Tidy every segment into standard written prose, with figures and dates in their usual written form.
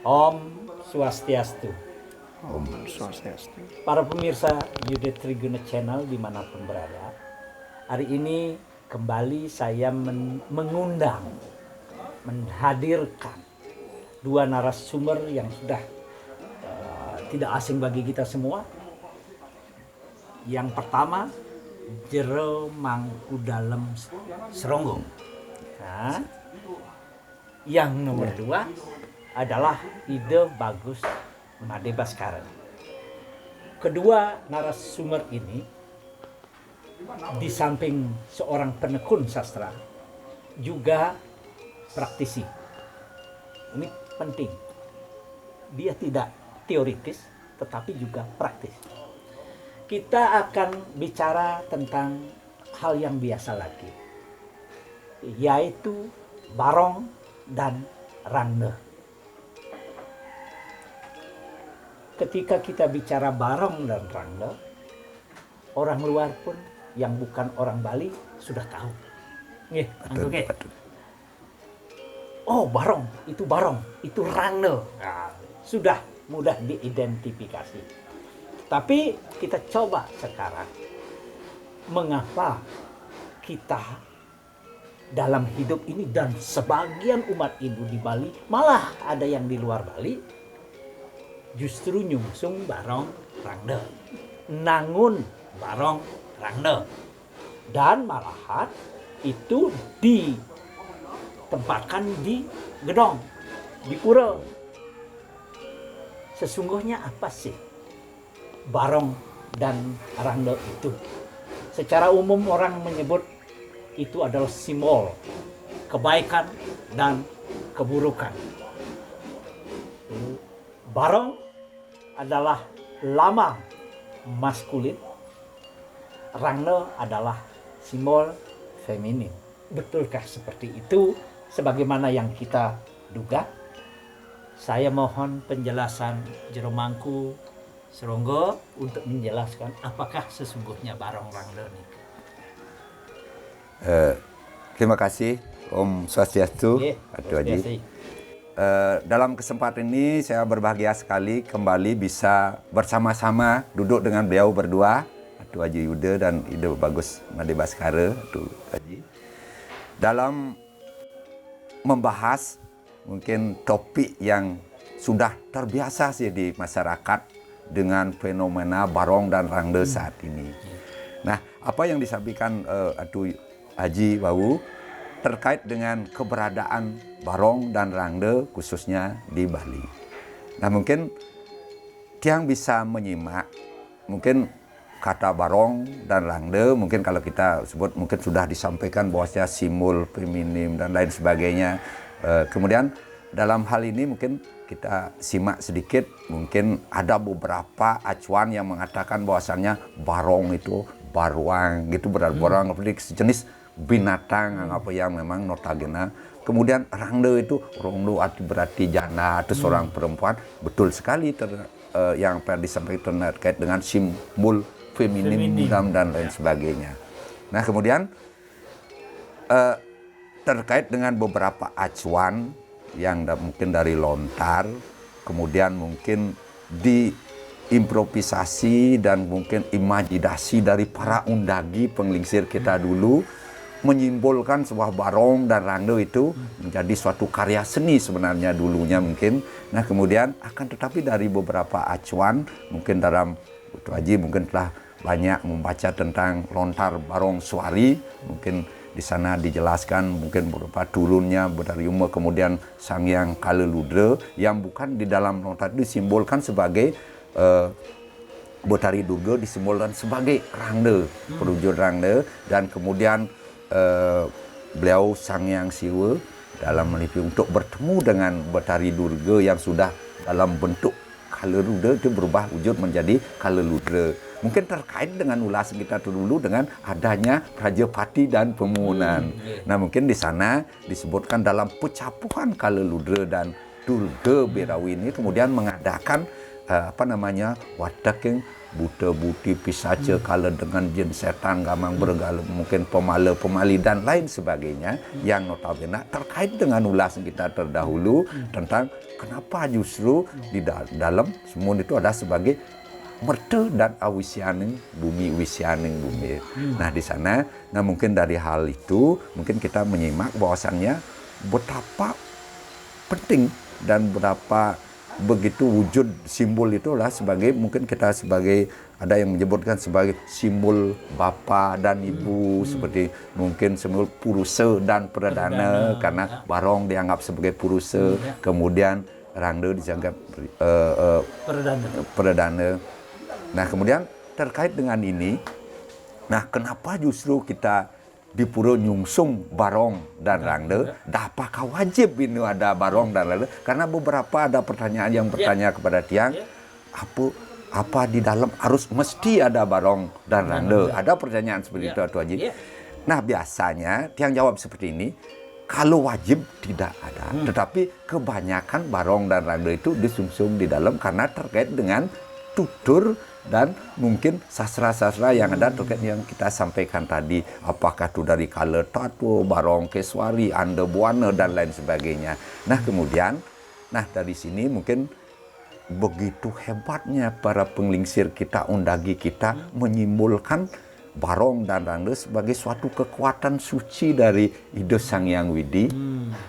Om Swastiastu. Om Swastiastu. Para pemirsa Yuda Triguna Channel dimanapun berada, hari ini kembali saya mengundang, menghadirkan dua narasumber yang sudah tidak asing bagi kita semua. Yang pertama, Jero Mangkudalem Seronggo. Nah, yang nomor dua adalah Ide Bagus Made Baskara. Kedua narasumber ini, di samping seorang penekun sastra, juga praktisi. Ini penting. Dia tidak teoritis, tetapi juga praktis. Kita akan bicara tentang hal yang biasa lagi, yaitu barong dan rangde. Ketika kita bicara barong dan rangde, orang luar pun yang bukan orang Bali sudah tahu. Oh, barong, itu rangde. Nah, sudah mudah diidentifikasi. Tapi kita coba sekarang, mengapa kita dalam hidup ini dan sebagian umat Hindu di Bali, malah ada yang di luar Bali, justru nyungsung barong rangde, nangun barong rangde, dan malahan itu ditempatkan di gedong, di pura. Sesungguhnya apa sih barong dan rangde itu? Secara umum orang menyebut itu adalah simbol kebaikan dan keburukan. Barong adalah lambang maskulin, rangde adalah simbol feminin. Betulkah seperti itu sebagaimana yang kita duga? Saya mohon penjelasan Jero Mangku Seronggo untuk menjelaskan apakah sesungguhnya barong rangde ini. Terima kasih Om Swastiastu, Atu Haji. Dalam kesempatan ini saya berbahagia sekali kembali bisa bersama-sama duduk dengan beliau berdua, Atu Haji Yuda dan Ide Bagus Made Baskara, Atu Haji, dalam membahas mungkin topik yang sudah terbiasa sih di masyarakat dengan fenomena barong dan rangde saat ini. Nah, apa yang disampaikan Atu Haji Wawu terkait dengan keberadaan barong dan rangde khususnya di Bali. Nah, mungkin tiang bisa menyimak, mungkin kata barong dan rangde, mungkin kalau kita sebut mungkin sudah disampaikan bahwasanya simbol feminim dan lain sebagainya. Kemudian dalam hal ini mungkin kita simak sedikit, mungkin ada beberapa acuan yang mengatakan bahwasannya barong itu baruang gitu, barang sejenis binatang apa yang memang notabene. Kemudian rangde itu rongdo arti berarti janda atau seorang perempuan. Betul sekali yang pernah disampaikan terkait dengan simbol feminim dan lain sebagainya. Nah, kemudian terkait dengan beberapa acuan yang mungkin dari lontar, kemudian mungkin diimprovisasi dan mungkin imajinasi dari para undagi penglingsir kita dulu, menyimbolkan sebuah barong dan rangde itu menjadi suatu karya seni sebenarnya dulunya mungkin. Nah, kemudian akan tetapi dari beberapa acuan, mungkin dalam Atu Haji mungkin telah banyak membaca tentang lontar barong suari, mungkin di sana dijelaskan mungkin beberapa turunnya Betariuma, kemudian Sangyang Kaleludra yang bukan di dalam lontar itu disimbolkan sebagai Betari Durga disimbolkan sebagai rangde, perwujud rangde, dan kemudian beliau Sangyang Siwa dalam mimpi untuk bertemu dengan Betari Durga yang sudah dalam bentuk Kaleludra itu berubah wujud menjadi Kaleludra. Mungkin terkait dengan ulasan kita dulu dengan adanya Prajapati dan Pemuunan. Nah, mungkin di sana disebutkan dalam pecapuhan Kaleludra dan Durga Berawi ini kemudian mengadakan watak yang buta buti pisaca kala dengan jin setan gamang bergala mungkin pemali dan lain sebagainya yang notabene terkait dengan ulasan kita terdahulu tentang kenapa justru di dalam semua itu ada sebagai merte dan awisianing bumi. Nah di sana, mungkin dari hal itu mungkin kita menyimak bahwasannya betapa penting dan berapa begitu wujud simbol itulah sebagai mungkin kita sebagai ada yang menyebutkan sebagai simbol bapa dan ibu seperti mungkin simbol purusa dan perdana karena barong dianggap sebagai purusa kemudian rangda dianggap perdana. Nah kemudian terkait dengan ini, nah kenapa justru kita di pura nyungsung barong dan rangda, apakah wajib ini ada barong dan rangda? Karena beberapa ada pertanyaan yang bertanya kepada tiang, apa di dalam harus mesti ada barong dan rangda? Ada pertanyaan seperti itu, Tuan Haji. Nah biasanya tiang jawab seperti ini, kalau wajib tidak ada, tetapi kebanyakan barong dan rangda itu disungsung di dalam karena terkait dengan tutur dan mungkin sastra-sastra yang ada terkait yang kita sampaikan tadi, apakah itu dari kala Tatu, Barong Keswari, Anda Buana dan lain sebagainya. Nah kemudian, dari sini mungkin begitu hebatnya para penglingsir kita, undagi kita menyimbolkan barong dan rangda sebagai suatu kekuatan suci dari Ida Sang Hyang Widi.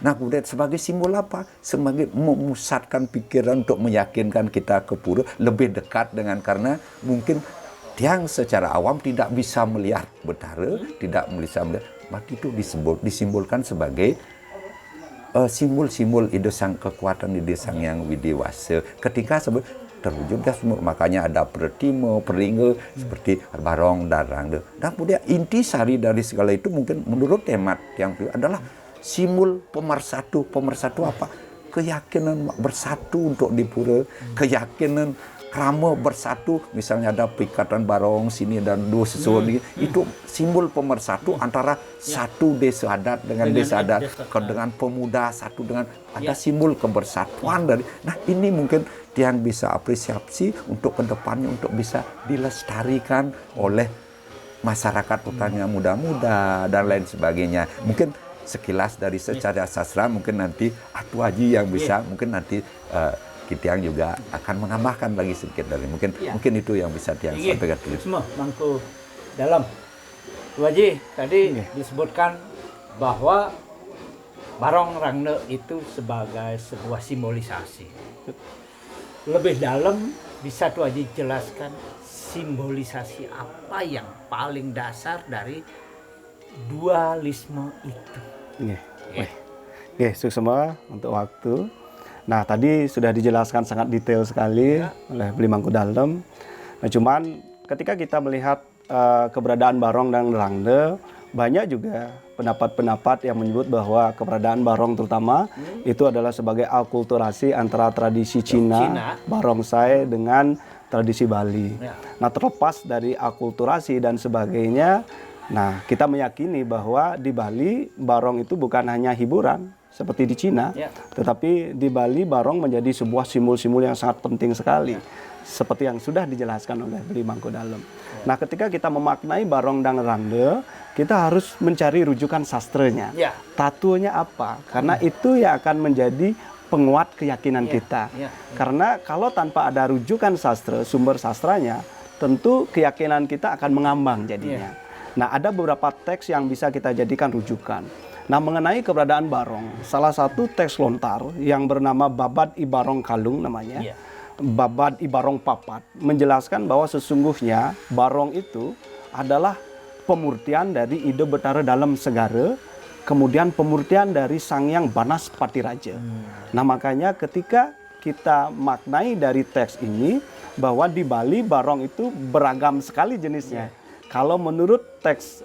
Nah kemudian sebagai simbol apa? Sebagai memusatkan pikiran untuk meyakinkan kita ke pura lebih dekat dengan, karena mungkin tiang secara awam tidak bisa melihat betara, tidak bisa melihat, maka itu disimbolkan sebagai simbol-simbol Ida Sang kekuatan Ida Sang Hyang Widi Wasa. Ketika terwujud semua, makanya ada pertimo, peringga seperti barong dan rangda. Dan kemudian inti sari dari segala itu mungkin menurut hemat yang adalah simbol pemersatu. Pemersatu apa? Keyakinan bersatu untuk di pura, keyakinan krama bersatu, misalnya ada perikatan barong sini dan dua sesuatu itu simbol pemersatu antara satu desa adat dengan desa adat, dengan pemuda satu dengan ada simbol kebersatuan dari. Nah ini mungkin yang bisa apresiasi untuk kedepannya untuk bisa dilestarikan oleh masyarakat utamanya muda-muda dan lain sebagainya. Mungkin sekilas dari secara sastra mungkin nanti Atu Haji yang bisa mungkin nanti Kitiang juga akan menambahkan lagi sedikit dari mungkin itu yang bisa Tiang sampaikan dulu. Semua mangku dalam. Tuan Haji tadi disebutkan bahwa barong rangda itu sebagai sebuah simbolisasi. Lebih dalam bisa Tuan Haji jelaskan simbolisasi apa yang paling dasar dari dualisme itu. Sukses semua untuk waktu. Nah, tadi sudah dijelaskan sangat detail sekali oleh Beli Mangku Dalem. Nah, cuman ketika kita melihat keberadaan barong dan rangda, banyak juga pendapat-pendapat yang menyebut bahwa keberadaan barong terutama itu adalah sebagai akulturasi antara tradisi Cina, barongsai dengan tradisi Bali. Nah, terlepas dari akulturasi dan sebagainya, nah kita meyakini bahwa di Bali barong itu bukan hanya hiburan seperti di Cina, tetapi di Bali barong menjadi sebuah simbol-simbol yang sangat penting sekali, seperti yang sudah dijelaskan oleh Beli Mangku Dalem. Nah, ketika kita memaknai barong dan rangda, kita harus mencari rujukan sastranya. Tatunya apa? Karena itu yang akan menjadi penguat keyakinan kita. Karena kalau tanpa ada rujukan sastra, sumber sastranya, tentu keyakinan kita akan mengambang jadinya. Nah, ada beberapa teks yang bisa kita jadikan rujukan. Nah, mengenai keberadaan barong, salah satu teks lontar yang bernama Babad I Barong Kalung namanya, Babad I Barong Papat, menjelaskan bahwa sesungguhnya barong itu adalah pemurtian dari Ida Betara Dalam Segara, kemudian pemurtian dari Sang Hyang Banas Patiraja. Nah, makanya ketika kita maknai dari teks ini, bahwa di Bali barong itu beragam sekali jenisnya. Kalau menurut teks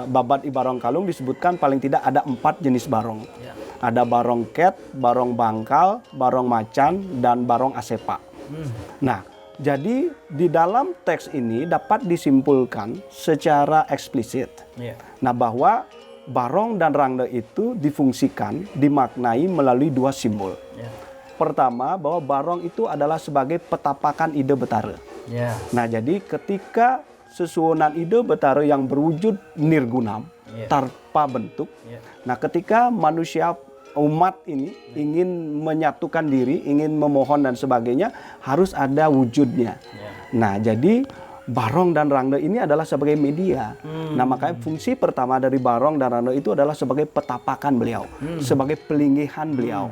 Babad I Barong Kalung disebutkan paling tidak ada 4 jenis barong. Ada barong ket, barong bangkal, barong macan, dan barong asepa. Nah, jadi di dalam teks ini dapat disimpulkan secara eksplisit. Nah, bahwa barong dan rangda itu difungsikan, dimaknai melalui 2 simbol. pertama bahwa barong itu adalah sebagai petapakan ide Betara. Ya. Nah, jadi ketika susunan ide Betara yang berwujud nirgunam, tanpa bentuk. Nah, ketika manusia umat ini ingin menyatukan diri, ingin memohon dan sebagainya, harus ada wujudnya. Nah, jadi barong dan rangda ini adalah sebagai media. Nah, makanya fungsi pertama dari barong dan rangda itu adalah sebagai petapakan beliau, sebagai pelinggihan beliau.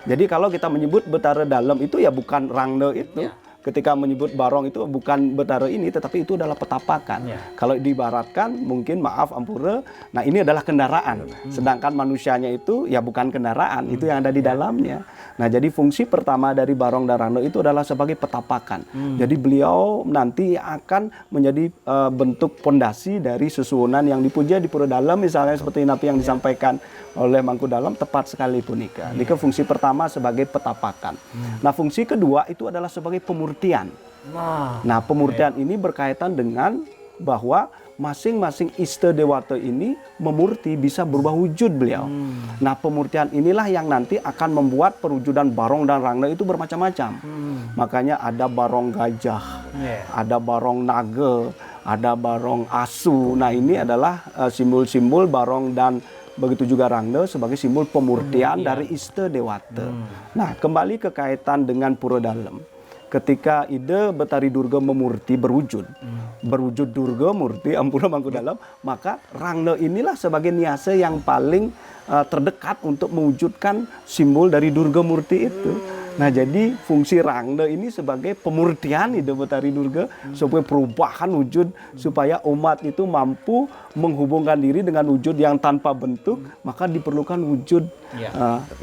Jadi kalau kita menyebut Betara Dalam itu ya bukan rangda itu. Ketika menyebut barong itu bukan Betara ini, tetapi itu adalah petapakan. Kalau diibaratkan, mungkin maaf Ampura, nah ini adalah kendaraan. Sedangkan manusianya itu ya bukan kendaraan, itu yang ada di dalamnya. Nah, jadi fungsi pertama dari barong dan rangda itu adalah sebagai petapakan. Jadi beliau nanti akan menjadi bentuk pondasi dari susunan yang dipuja di Pura Dalam, misalnya seperti napi yang disampaikan oleh Mangku Dalam, tepat sekali punika. Nika fungsi pertama sebagai petapakan. Nah, fungsi kedua itu adalah sebagai pemurtian. Nah, pemurtian ini berkaitan dengan bahwa masing-masing Ista Dewata ini memurti bisa berubah wujud beliau. Nah, pemurtian inilah yang nanti akan membuat perwujudan barong dan rangda itu bermacam-macam. Makanya ada barong gajah, ada barong naga, ada barong asu. Nah, ini adalah simbol-simbol barong dan begitu juga rangda sebagai simbol pemurtian dari Ista Dewata. Nah, kembali ke kaitan dengan Pura Dalam. Ketika ide Betari Durga memurti berwujud Durga Murti Ampura Mangku Dalam, maka rangda inilah sebagai niasa yang paling terdekat untuk mewujudkan simbol dari Durga Murti itu. Nah, jadi fungsi rangda ini sebagai pemurtian ide Betari Durga supaya perubahan wujud, supaya umat itu mampu menghubungkan diri dengan wujud yang tanpa bentuk, maka diperlukan wujud.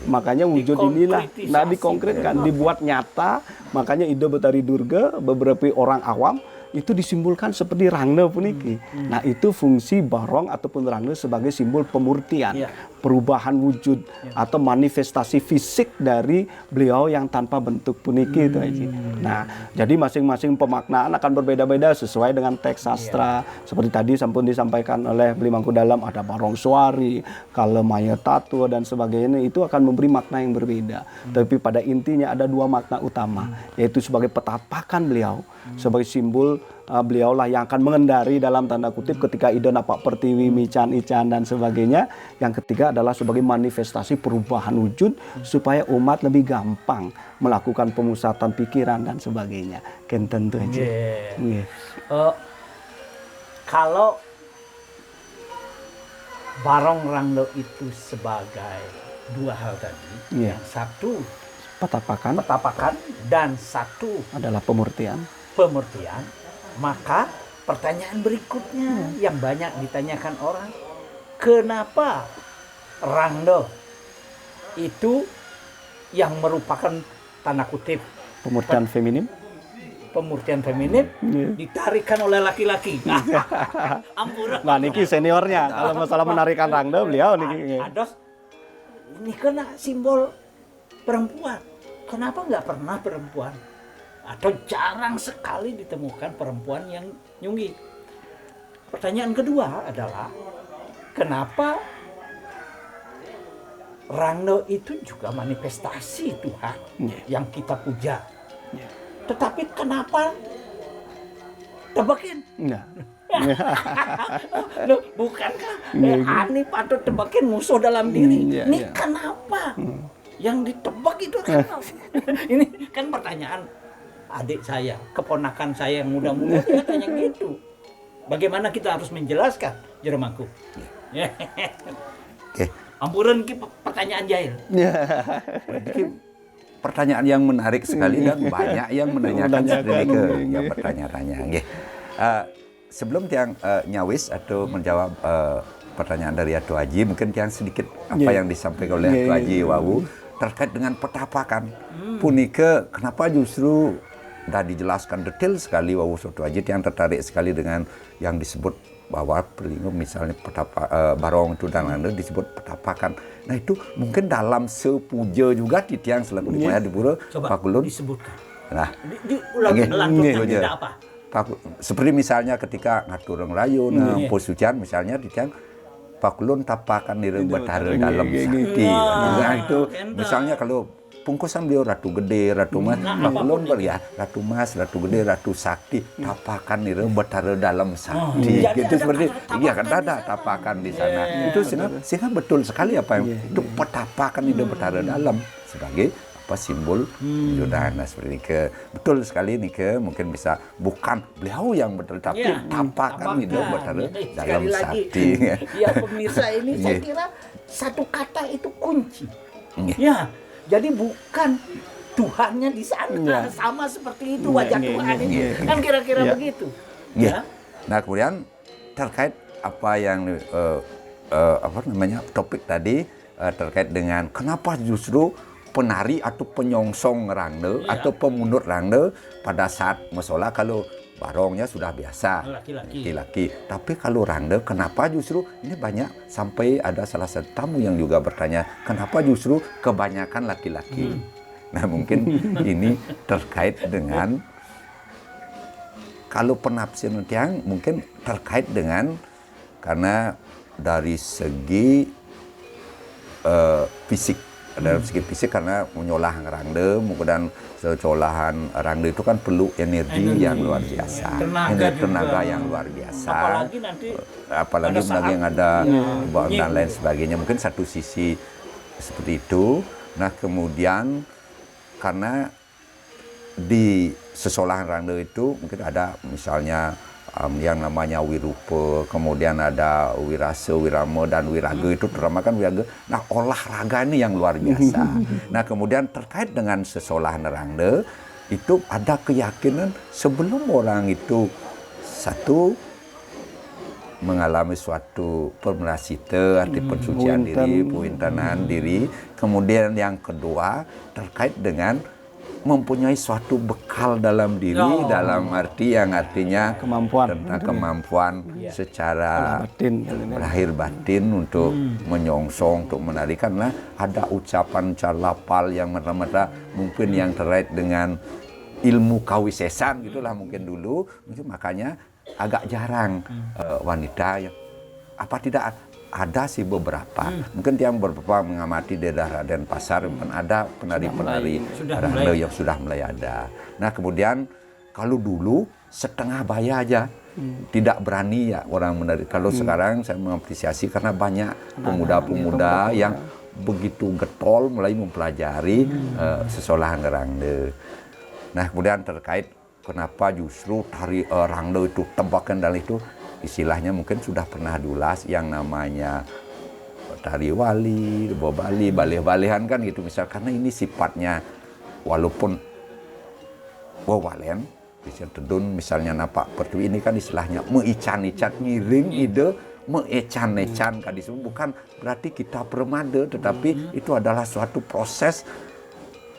Makanya wujud inilah dikonkretkan, dibuat nyata. Makanya ide Betari Durga beberapa orang awam itu disimbolkan seperti rangda puniki. Nah, itu fungsi barong ataupun rangda sebagai simbol pemurtian, perubahan wujud atau manifestasi fisik dari beliau yang tanpa bentuk puniki itu aja. Nah, jadi masing-masing pemaknaan akan berbeda-beda sesuai dengan teks sastra. Seperti tadi sampun disampaikan oleh Beli Mangku Dalam, ada barong suari, kalemaya tatua dan sebagainya, itu akan memberi makna yang berbeda. Tapi pada intinya ada dua makna utama, yaitu sebagai petapakan beliau, sebagai simbol beliau lah yang akan mengendari dalam tanda kutip ketika ide napak pertiwi, mican, ican dan sebagainya. Yang ketiga adalah sebagai manifestasi perubahan wujud supaya umat lebih gampang melakukan pemusatan pikiran dan sebagainya. Kan tentu aja. Kalau barong rangda itu sebagai dua hal tadi, yang satu petapakan dan satu adalah pemurtian, maka pertanyaan berikutnya yang banyak ditanyakan orang, kenapa rangda itu yang merupakan tanda kutip pemurtian feminim ditarikan oleh laki-laki? Ampura. Nah, niki seniornya kalau masalah menarikan rangda beliau niki. Ini kena simbol perempuan. Kenapa nggak pernah perempuan? Atau jarang sekali ditemukan perempuan yang nyunggi. Pertanyaan kedua adalah, kenapa rangda itu juga manifestasi Tuhan yang kita puja. Tetapi kenapa tebakin? Loh, bukankah Ani patut tebakin musuh dalam diri? Ini kenapa? Yang ditebak itu kan? Ini kan pertanyaan adik saya, keponakan saya yang muda-muda, dia tanya gitu. Bagaimana kita harus menjelaskan, Jeromangku? Ampuran ki pertanyaan jahil. Pertanyaan yang menarik sekali dan banyak yang menanyakan pertanyaan-tanya. Sebelum tiang nyawis atau menjawab pertanyaan dari Atu Haji, mungkin tiang sedikit apa yang disampaikan oleh Atu Haji Wawu terkait dengan petapakan. Punika kenapa justru sudah dijelaskan detail sekali Wawu Soto Haji, yang tertarik sekali dengan yang disebut bahwa pelingkup misalnya barong itu dan lain-lain disebut petapakan. Nah, itu mungkin dalam sepuja juga di tiang selaku di Pura Pak Kulun disebutkan. Nah, lanjutnya apa? Seperti misalnya ketika ngatur ngelayu, posucian misalnya di tiang Pak Kulun tapakan di Betara Dalam sakti. Nah, itu misalnya kalau pungkusan beliau Ratu Gede, Ratu Mas, belum ya Ratu Mas, Ratu Gede, Ratu Sakti, tapakan itu betara dalam sakti, gitu seperti, iya kan ada tapakan di sana, itu sehingga betul sekali apa yang itu petapakan itu betara dalam sebagai apa simbol Yudhana seperti ke betul sekali nih ke mungkin bisa bukan beliau yang betul tapi tapakan itu betara dalam sakti. Ya pemirsa ini saya kira satu kata itu kunci. Ya, jadi bukan Tuhannya di sana sama seperti itu wajah Tuhan ini kan kira-kira begitu. Ya. Nah kemudian terkait apa yang apa namanya topik tadi terkait dengan kenapa justru penari atau penyongsong rangde atau pemunut rangde pada saat musola kalau barongnya sudah biasa laki-laki. Tapi kalau rangde kenapa justru ini banyak sampai ada salah satu tamu yang juga bertanya kenapa justru kebanyakan laki-laki. Nah mungkin ini terkait dengan kalau penafsiran tiang mungkin terkait dengan karena dari segi fisik. Dalam segi fisik karena menyolah rangde, kemudian secolahan rangde itu kan perlu energi yang luar biasa, tenaga yang luar biasa. Apalagi yang ada dan lain sebagainya. Mungkin satu sisi seperti itu. Nah kemudian karena di sesolahan rangde itu mungkin ada misalnya yang namanya wirupa, kemudian ada wirase, wirama, dan wiraga itu terutama kan wiraga. Nah olahraga ini yang luar biasa. Nah kemudian terkait dengan sesolahan rangde itu ada keyakinan sebelum orang itu satu mengalami suatu permerasita, arti pensucian diri, puintenan diri. Kemudian yang kedua terkait dengan mempunyai suatu bekal dalam diri dalam arti yang artinya kemampuan secara lahir batin untuk menyongsong, untuk menarikan. Nah, ada ucapan calapal yang merta-merta mungkin yang terkait dengan ilmu kawisesan gitulah mungkin dulu, mungkin makanya agak jarang wanita yang apa tidak ada sih beberapa. Mungkin yang beberapa mengamati di daerah Denpasar kan ada penari-penari rangde yang sudah mulai ada. Nah kemudian kalau dulu setengah bayar aja tidak berani ya orang menari. Kalau sekarang saya mengapresiasi karena banyak pemuda-pemuda yang begitu getol mulai mempelajari sesolahan rangde. Nah kemudian terkait kenapa justru tari rangde itu tebakan dan itu istilahnya mungkin sudah pernah diulas yang namanya tari wali, bobali, balih-balihan kan gitu misal karena ini sifatnya walaupun wawalen bisa tedun misalnya napak pertiwi ini kan istilahnya meican-ican ngiring ide meecan-ecan kan disebut bukan berarti kita permada tetapi itu adalah suatu proses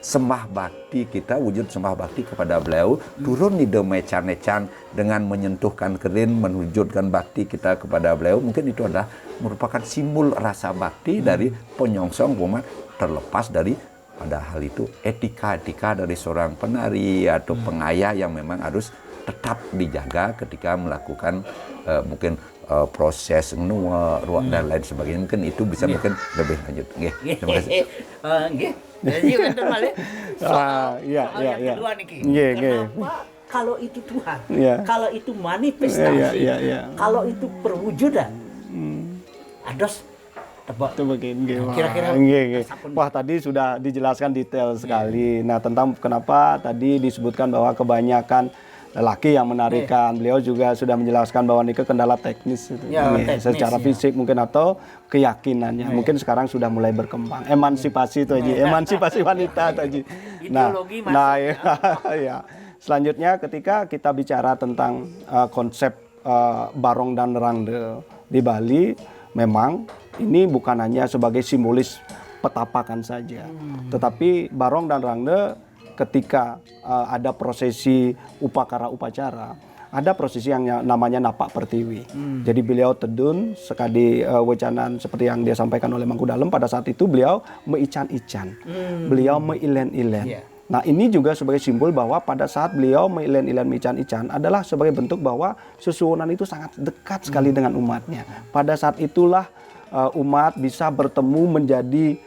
sembah bakti kita, wujud sembah bakti kepada beliau, turun ide mecan-ecan dengan menyentuhkan kerin, menwujudkan bakti kita kepada beliau, mungkin itu adalah merupakan simbol rasa bakti dari penyongsong umat terlepas dari pada hal itu etika-etika dari seorang penari atau pengayah yang memang harus tetap dijaga ketika melakukan mungkin proses menua, ruang dan lain sebagainya. Mungkin itu bisa mungkin lebih lanjut. Terima kasih. Jadi kan terbalik. Soal yang kedua nih Ki. Kenapa kalau itu Tuhan, kalau itu manifestasi, kalau itu perwujudan, ados kira-kira wah tadi sudah dijelaskan detail sekali. Nah tentang kenapa tadi disebutkan bahwa kebanyakan lelaki yang menarikan, beliau juga sudah menjelaskan bahwa ini kendala teknis, secara fisik mungkin atau keyakinannya, mungkin sekarang sudah mulai berkembang. Emansipasi itu aja, emansipasi wanita itu aja. Nah, ya. Selanjutnya ketika kita bicara tentang konsep barong dan rangde di Bali, memang ini bukan hanya sebagai simbolis petapakan saja, tetapi barong dan rangde ketika ada prosesi upacara, ada prosesi yang namanya napak pertiwi. Jadi beliau tedun sekali wecanan seperti yang dia sampaikan oleh Mangku Dalem pada saat itu beliau meican-ican, beliau meilen-ilen. Nah ini juga sebagai simbol bahwa pada saat beliau meilen-ilen meican-ican adalah sebagai bentuk bahwa Susuhunan itu sangat dekat sekali dengan umatnya. Pada saat itulah umat bisa bertemu menjadi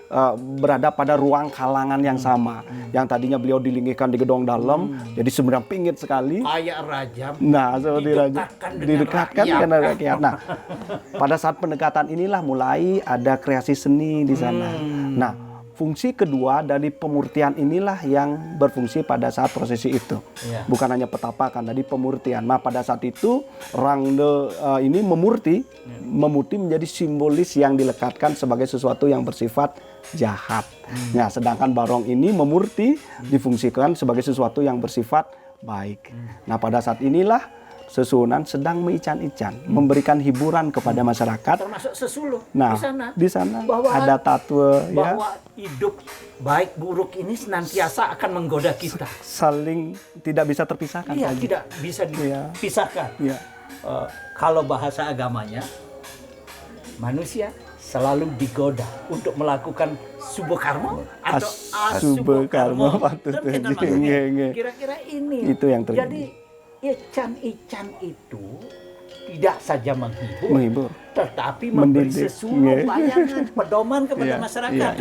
berada pada ruang kalangan yang sama. Yang tadinya beliau dilinggikan di gedung dalam, jadi sebenarnya pingit sekali. Kayak raja. Nah, seperti raja didekatkan dengan rakyat. Nah, pada saat pendekatan inilah mulai ada kreasi seni di sana. Nah, fungsi kedua dari pemurtian inilah yang berfungsi pada saat prosesi itu. Bukan hanya petapakan, dari pemurtian. Nah, pada saat itu Rangde ini memurti menjadi simbolis yang dilekatkan sebagai sesuatu yang bersifat jahat. Nah, sedangkan barong ini memurti difungsikan sebagai sesuatu yang bersifat baik. Nah, pada saat inilah Sesuhunan sedang mengican-ican, memberikan hiburan kepada masyarakat. Termasuk Sesuluh Nah, di sana ada tatwa ya. Bahwa hidup baik buruk ini senantiasa akan menggoda kita. Saling tidak bisa terpisahkan. Iya, lagi. tidak bisa dipisahkan. Iya. Kalau bahasa agamanya, manusia selalu digoda untuk melakukan subokarma atau asubokarma. Kira-kira ini. Itu yang terjadi. Jadi ican-ican itu tidak saja menghibur, tetapi memberi sesuatu bayangan, pedoman kepada masyarakat.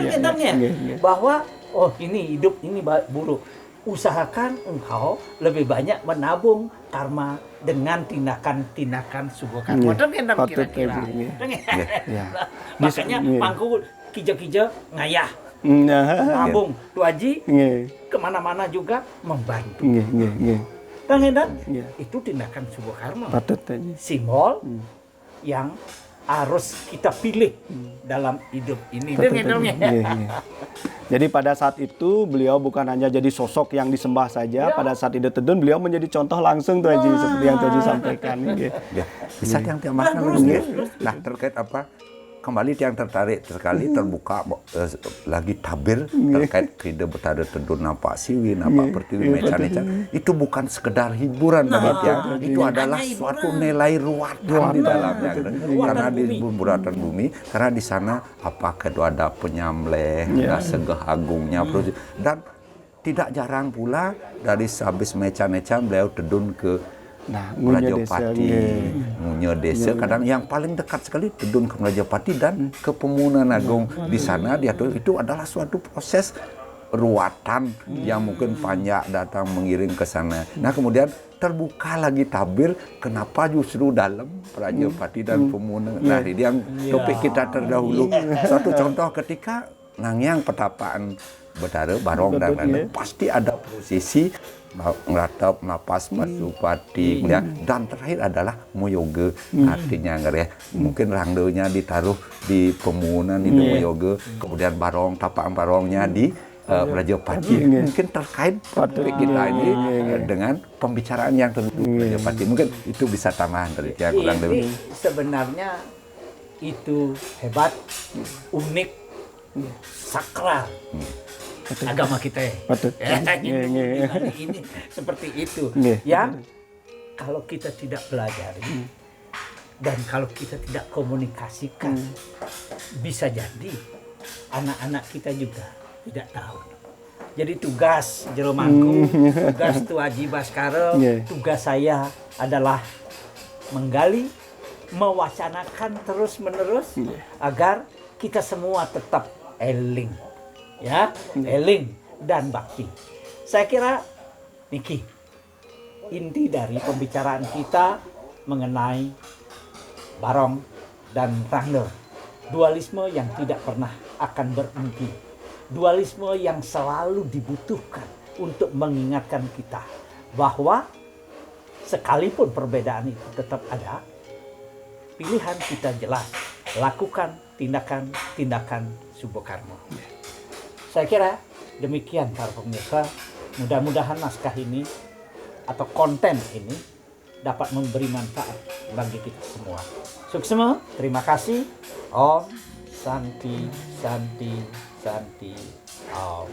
Bahwa oh ini hidup ini buruk. Usahakan engkau lebih banyak menabung karma dengan tindakan-tindakan subokarma. Kira-kira. Makanya pangku kija-kija ngayah. Nabung. Tuaji kemana-mana juga membantu. Kang Hendan, itu tindakan subokarma. Simbol yang harus kita pilih dalam hidup ini. Jadi pada saat itu beliau bukan hanya jadi sosok yang disembah saja. Pada saat Ida Tedun beliau menjadi contoh langsung tuh Haji, seperti yang Haji sampaikan. Bisa yang tambahkan lagi. Nah, terkait apa? Kembali yang tertarik sekali terbuka lagi tabir terkait Krida Betara Tedun nampak siwi nampak pertiwi mecan-mecan itu bukan sekedar hiburan itu adalah suatu nilai ruatan di dalamnya karena di buratan bumi karena di sana apa kedua ada penyamleh ada segeh agungnya dan tidak jarang pula dari habis mecan-mecan beliau tedun ke Rajapati, Munyo Desa, kadang yang paling dekat sekali tedun ke Rajapati dan ke Pemunan Agung. Di sana dia itu adalah suatu proses ruatan yang mungkin banyak datang mengiring ke sana. Nah kemudian terbuka lagi tabir kenapa justru dalam Rajapati dan Pemunan. Nah ini yang topik kita terdahulu. Suatu contoh ketika nangyang petapaan Betara Barong dan lain-lain pasti ada prosesi ngeratap napas Pasupati dan terakhir adalah moyoga artinya mungkin rangdonya ditaruh di Pemunan itu moyoga kemudian barong tapaan barongnya di Rajapati mungkin terkait topik kita ini dengan pembicaraan yang tentang Rajapati mungkin itu bisa tambahan dari yang kurang lebih sebenarnya itu hebat unik sakral agama kita ini seperti itu yang kalau kita tidak pelajari dan kalau kita tidak komunikasikan bisa jadi anak-anak kita juga tidak tahu. Jadi tugas Jero Mangku, tugas Tuaji Baskara, tugas saya adalah menggali, mewacanakan terus-menerus agar kita semua tetap eling. Eling dan bakti. Saya kira Niki inti dari pembicaraan kita mengenai Barong dan Rangde, dualisme yang tidak pernah akan berhenti, dualisme yang selalu dibutuhkan untuk mengingatkan kita bahwa sekalipun perbedaan itu tetap ada, pilihan kita jelas, lakukan tindakan subokarma. Saya kira demikian para pemirsa. Mudah-mudahan naskah ini atau konten ini dapat memberi manfaat bagi kita semua. Suksema, terima kasih. Om Santi Santi Santi Om.